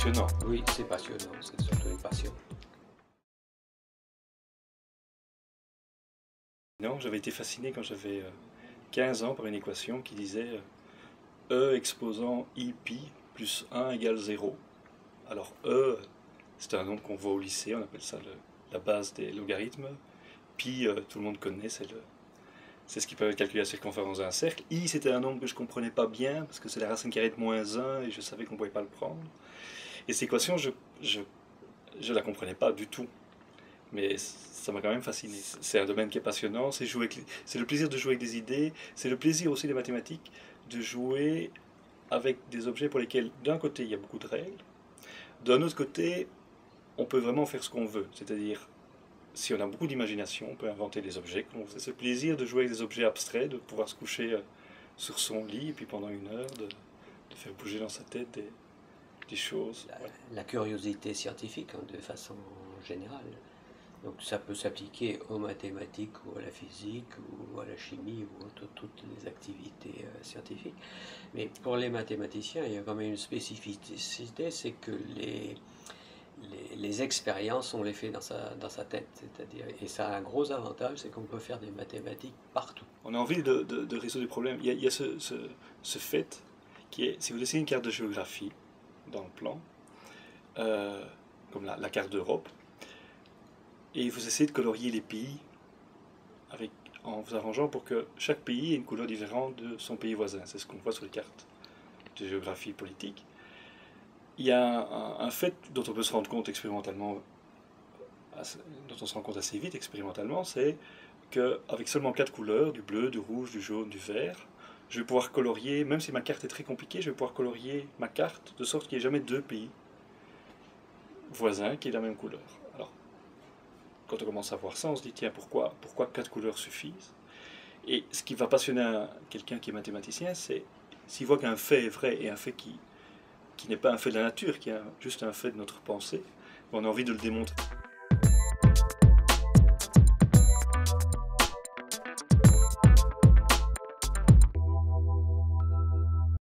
passionnant. Oui, c'est passionnant, c'est surtout une passion. Non, j'avais été fasciné quand j'avais 15 ans par une équation qui disait E exposant I pi plus 1 égale 0. Alors E, c'est un nombre qu'on voit au lycée, on appelle ça la base des logarithmes. Pi, tout le monde connaît, c'est ce qui permet de calculer la circonférence d'un cercle. I, c'était un nombre que je ne comprenais pas bien, parce que c'est la racine carrée de moins 1, et je savais qu'on ne pouvait pas le prendre. Et cette équation, je la comprenais pas du tout. Mais ça m'a quand même fasciné. C'est un domaine qui est passionnant, c'est le plaisir de jouer avec des idées, c'est le plaisir aussi des mathématiques de jouer avec des objets pour lesquels, d'un côté, il y a beaucoup de règles, d'un autre côté, on peut vraiment faire ce qu'on veut. C'est-à-dire, si on a beaucoup d'imagination, on peut inventer des objets. C'est ce plaisir de jouer avec des objets abstraits, de pouvoir se coucher sur son lit, et puis pendant une heure, de faire bouger dans sa tête des choses. La curiosité scientifique, hein, de façon générale. Donc ça peut s'appliquer aux mathématiques ou à la physique ou à la chimie ou à toutes les activités scientifiques. Mais pour les mathématiciens, il y a quand même une spécificité, c'est que les expériences, on les fait dans sa tête. C'est-à-dire, et ça a un gros avantage, c'est qu'on peut faire des mathématiques partout. On a envie de résoudre des problèmes. Il y a ce fait qui est, si vous dessinez une carte de géographie dans le plan, comme la carte d'Europe, et vous essayez de colorier les pays en vous arrangeant pour que chaque pays ait une couleur différente de son pays voisin. C'est ce qu'on voit sur les cartes de géographie politique. Il y a un fait dont on peut se rendre compte expérimentalement, dont on se rend compte assez vite expérimentalement, c'est qu'avec seulement 4 couleurs, du bleu, du rouge, du jaune, du vert, je vais pouvoir colorier, même si ma carte est très compliquée, je vais pouvoir colorier ma carte de sorte qu'il n'y ait jamais deux pays voisins qui aient la même couleur. Alors, quand on commence à voir ça, on se dit, tiens, pourquoi 4 couleurs suffisent? Et ce qui va passionner quelqu'un qui est mathématicien, c'est s'il voit qu'un fait est vrai et un fait qui n'est pas un fait de la nature, qui est juste un fait de notre pensée, on a envie de le démontrer.